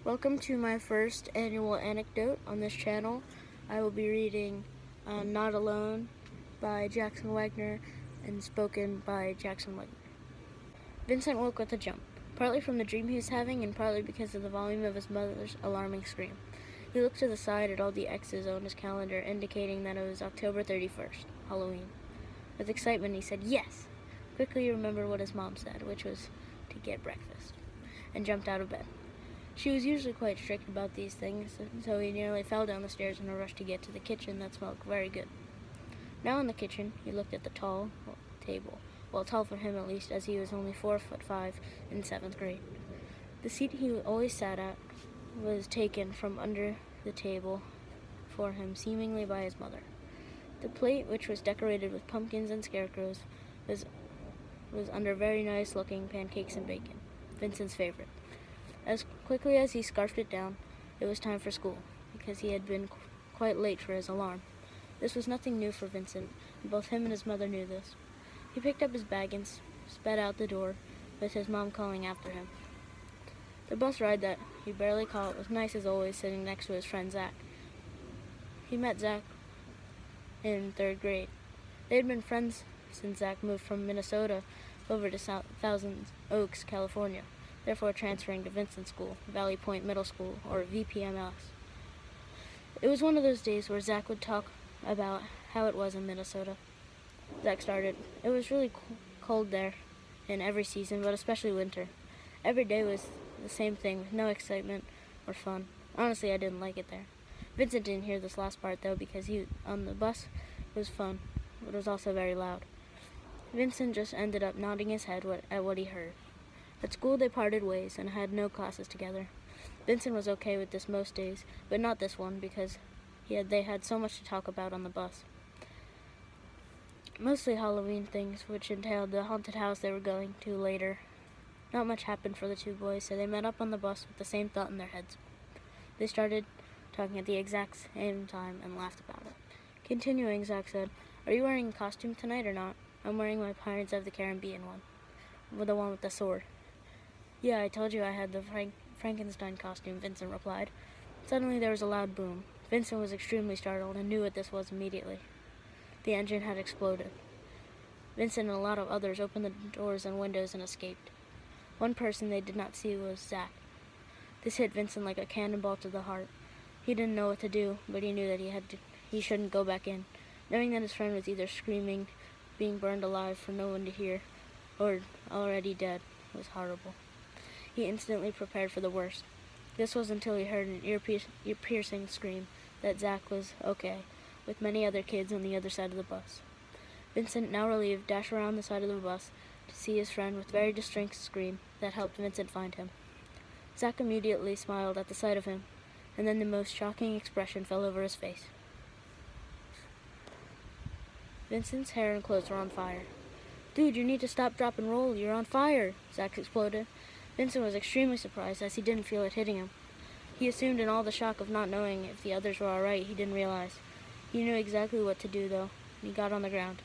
Welcome to my first annual anecdote on this channel. I will be reading Not Alone by Jackson Wagner and spoken by Jackson Wagner. Vincent woke with a jump, partly from the dream he was having and partly because of the volume of his mother's alarming scream. He looked to the side at all the X's on his calendar, indicating that it was October 31st, Halloween. With excitement, he said, "Yes!" Quickly he remembered what his mom said, which was to get breakfast, and jumped out of bed. She was usually quite strict about these things, so he nearly fell down the stairs in a rush to get to the kitchen that smelled very good. Now in the kitchen, he looked at the tall table. Well, tall for him at least, as he was only 4'5" in 7th grade. The seat he always sat at was taken from under the table for him, seemingly by his mother. The plate, which was decorated with pumpkins and scarecrows, was under very nice-looking pancakes and bacon, Vincent's favorite. As quickly as he scarfed it down, it was time for school, because he had been quite late for his alarm. This was nothing new for Vincent, and both him and his mother knew this. He picked up his bag and sped out the door, with his mom calling after him. The bus ride that he barely caught was nice as always, sitting next to his friend Zach. He met Zach in 3rd grade. They had been friends since Zach moved from Minnesota over to Thousand Oaks, California, therefore transferring to Vincent's school, Valley Point Middle School, or VPMS. It was one of those days where Zach would talk about how it was in Minnesota. Zach started. It was really cold there in every season, but especially winter. Every day was the same thing, with no excitement or fun. Honestly, I didn't like it there. Vincent didn't hear this last part, though, because he on the bus was fun, but it was also very loud. Vincent just ended up nodding his head at what he heard. At school, they parted ways and had no classes together. Vincent was okay with this most days, but not this one, because they had so much to talk about on the bus. Mostly Halloween things, which entailed the haunted house they were going to later. Not much happened for the two boys, so they met up on the bus with the same thought in their heads. They started talking at the exact same time and laughed about it. Continuing, Zach said, "Are you wearing a costume tonight or not?" "I'm wearing my Pirates of the Caribbean one. With the one with the sword." "Yeah, I told you I had the Frankenstein costume," Vincent replied. Suddenly there was a loud boom. Vincent was extremely startled and knew what this was immediately. The engine had exploded. Vincent and a lot of others opened the doors and windows and escaped. One person they did not see was Zach. This hit Vincent like a cannonball to the heart. He didn't know what to do, but he knew that he shouldn't go back in. Knowing that his friend was either screaming, being burned alive for no one to hear, or already dead was horrible. He instantly prepared for the worst. This was until he heard an ear-piercing scream that Zach was okay, with many other kids on the other side of the bus. Vincent, now relieved, dashed around the side of the bus to see his friend with very distinct scream that helped Vincent find him. Zach immediately smiled at the sight of him, and then the most shocking expression fell over his face. Vincent's hair and clothes were on fire. "Dude, you need to stop, drop, and roll. You're on fire!" Zach exploded. Vincent was extremely surprised, as he didn't feel it hitting him. He assumed in all the shock of not knowing if the others were all right, he didn't realize. He knew exactly what to do, though, and he got on the ground.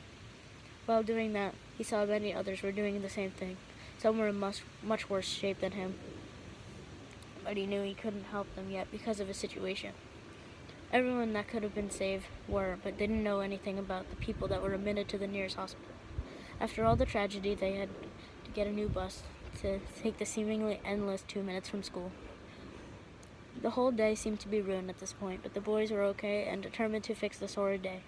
While doing that, he saw many others were doing the same thing. Some were in much worse shape than him, but he knew he couldn't help them yet because of his situation. Everyone that could have been saved were, but didn't know anything about the people that were admitted to the nearest hospital. After all the tragedy, they had to get a new bus to take the seemingly endless 2 minutes from school. The whole day seemed to be ruined at this point, but the boys were okay and determined to fix the sordid day.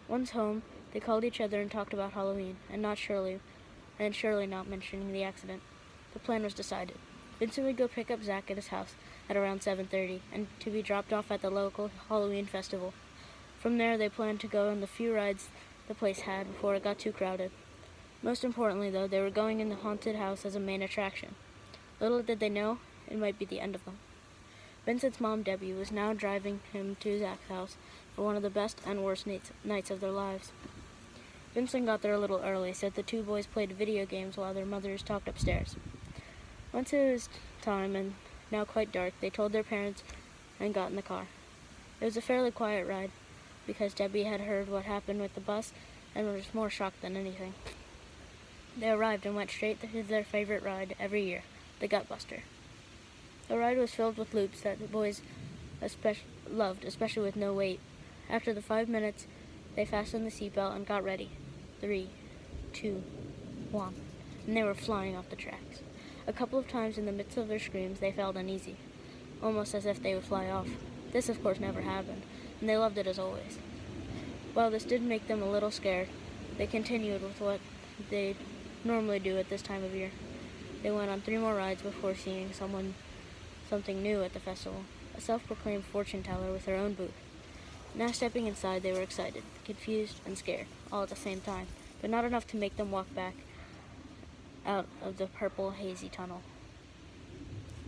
Once home, they called each other and talked about Halloween, and Shirley not mentioning the accident. The plan was decided. Vincent would go pick up Zach at his house at around 7:30, and to be dropped off at the local Halloween festival. From there, they planned to go on the few rides the place had before it got too crowded. Most importantly, though, they were going in the haunted house as a main attraction. Little did they know, it might be the end of them. Vincent's mom, Debbie, was now driving him to Zach's house for one of the best and worst nights of their lives. Vincent got there a little early, so the two boys played video games while their mothers talked upstairs. Once it was time, and now quite dark, they told their parents and got in the car. It was a fairly quiet ride, because Debbie had heard what happened with the bus and was more shocked than anything. They arrived and went straight to their favorite ride every year, the Gutbuster. The ride was filled with loops that the boys loved, especially with no weight. After the 5 minutes, they fastened the seatbelt and got ready. 3, 2, 1, and they were flying off the tracks. A couple of times in the midst of their screams, they felt uneasy, almost as if they would fly off. This, of course, never happened, and they loved it as always. While this did make them a little scared, they continued with what they normally do at this time of year. They went on 3 more rides before seeing something new at the festival, a self-proclaimed fortune teller with her own booth. Now stepping inside, they were excited, confused, and scared, all at the same time, but not enough to make them walk back out of the purple, hazy tunnel.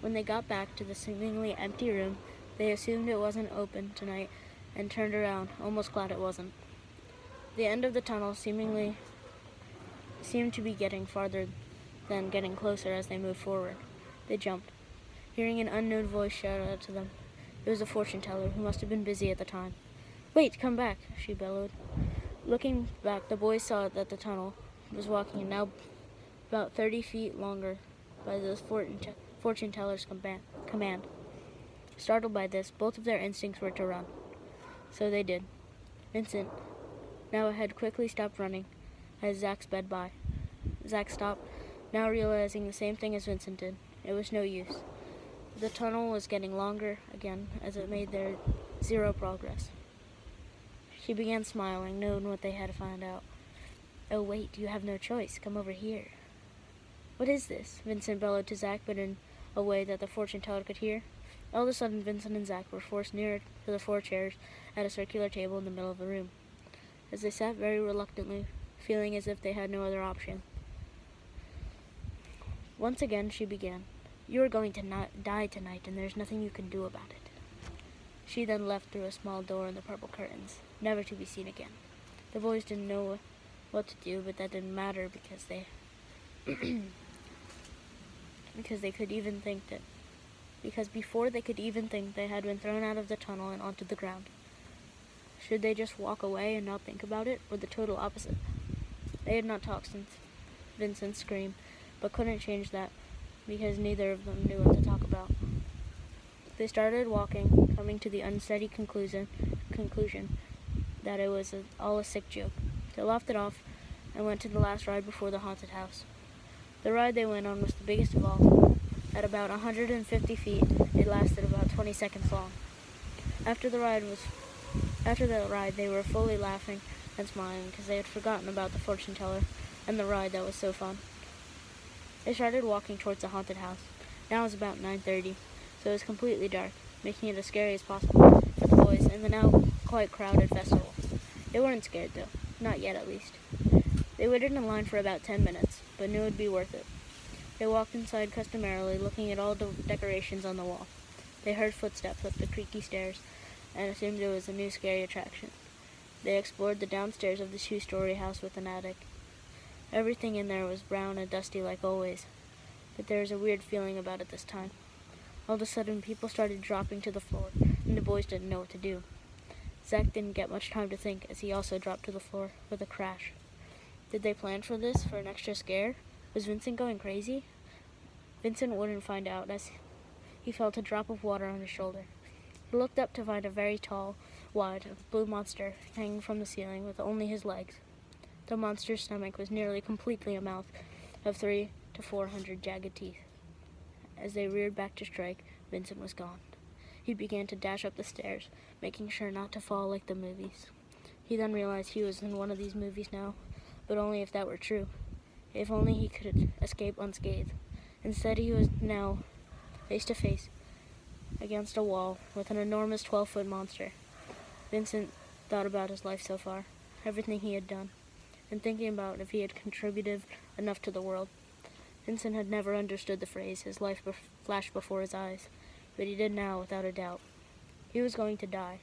When they got back to the seemingly empty room, they assumed it wasn't open tonight and turned around, almost glad it wasn't. The end of the tunnel seemed to be getting farther than getting closer as they moved forward. They jumped, hearing an unknown voice shout out to them. It was a fortune teller who must have been busy at the time. "Wait, come back," she bellowed. Looking back, the boys saw that the tunnel was walking now about 30 feet longer by the fortune teller's command. Startled by this, both of their instincts were to run. So they did. Vincent, now ahead, quickly stopped running as Zach sped by. Zach stopped, now realizing the same thing as Vincent did. It was no use. The tunnel was getting longer again as it made their zero progress. She began smiling, knowing what they had found out. "Oh, wait, you have no choice. Come over here." "What is this?" Vincent bellowed to Zach, but in a way that the fortune teller could hear. All of a sudden, Vincent and Zach were forced nearer to the 4 chairs at a circular table in the middle of the room. As they sat very reluctantly, feeling as if they had no other option. Once again, she began. "You are going to die tonight, and there's nothing you can do about it." She then left through a small door in the purple curtains, never to be seen again. The boys didn't know what to do, but that didn't matter because they before they could even think, they had been thrown out of the tunnel and onto the ground. Should they just walk away and not think about it, or the total opposite? They had not talked since Vincent's scream, but couldn't change that because neither of them knew what to talk about. They started walking, coming to the unsteady conclusion that it was all a sick joke. They laughed it off and went to the last ride before the haunted house. The ride they went on was the biggest of all. At about 150 feet, it lasted about 20 seconds long. After the ride, they were fully laughing and smiling because they had forgotten about the fortune teller and the ride that was so fun. They started walking towards the haunted house. Now it was about 9:30, so it was completely dark, making it as scary as possible for the boys in the now quite crowded festival. They weren't scared, though. Not yet, at least. They waited in line for about 10 minutes, but knew it would be worth it. They walked inside customarily, looking at all the decorations on the wall. They heard footsteps up the creaky stairs and assumed it was a new scary attraction. They explored the downstairs of the 2-story house with an attic. Everything in there was brown and dusty like always, but there was a weird feeling about it this time. All of a sudden, people started dropping to the floor, and the boys didn't know what to do. Zach didn't get much time to think as he also dropped to the floor with a crash. Did they plan for this, for an extra scare? Was Vincent going crazy? Vincent wouldn't find out as he felt a drop of water on his shoulder. He looked up to find a very tall, wide, blue monster hanging from the ceiling with only his legs. The monster's stomach was nearly completely a mouth of 300 to 400 jagged teeth. As they reared back to strike, Vincent was gone. He began to dash up the stairs, making sure not to fall like the movies. He then realized he was in one of these movies now, but only if that were true. If only he could escape unscathed. Instead, he was now face to face against a wall with an enormous 12-foot monster. Vincent thought about his life so far, everything he had done, and thinking about if he had contributed enough to the world. Vincent had never understood the phrase, his life flashed before his eyes, but he did now without a doubt. He was going to die,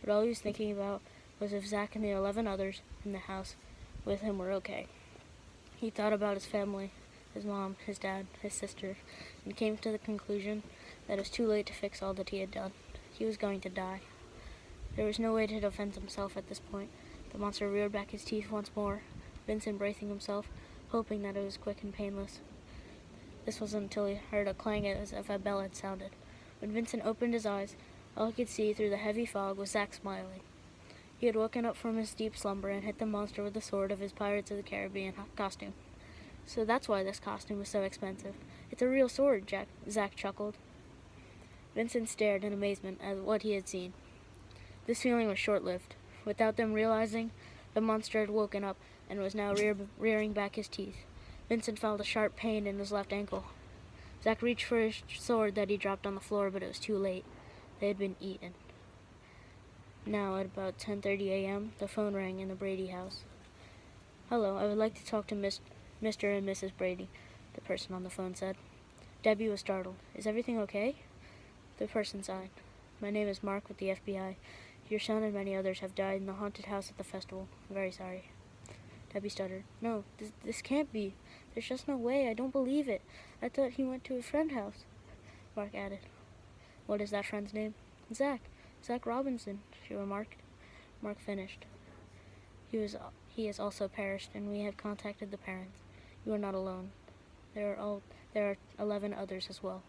but all he was thinking about was if Zach and the 11 others in the house with him were okay. He thought about his family, his mom, his dad, his sister, and came to the conclusion that it was too late to fix all that he had done. He was going to die. There was no way to defend himself at this point. The monster reared back his teeth once more, Vincent bracing himself, hoping that it was quick and painless. This wasn't until he heard a clang as if a bell had sounded. When Vincent opened his eyes, all he could see through the heavy fog was Zack smiling. He had woken up from his deep slumber and hit the monster with the sword of his Pirates of the Caribbean costume. So that's why this costume was so expensive. It's a real sword, Zack chuckled. Vincent stared in amazement at what he had seen. This feeling was short-lived. Without them realizing, the monster had woken up and was now rearing back his teeth. Vincent felt a sharp pain in his left ankle. Zack reached for his sword that he dropped on the floor, but it was too late. They had been eaten. Now, at about 10:30 a.m., the phone rang in the Brady house. "Hello, I would like to talk to Mr. and Mrs. Brady," the person on the phone said. Debbie was startled. "Is everything okay?" The person sighed. "My name is Mark with the FBI. Your son and many others have died in the haunted house at the festival. I'm very sorry." Debbie stuttered. "No, this can't be. There's just no way. I don't believe it. I thought he went to a friend's house." Mark added. "What is that friend's name?" "Zack. Zack Robinson," she remarked. Mark finished. He has also perished, and we have contacted the parents. You are not alone. There are 11 others as well."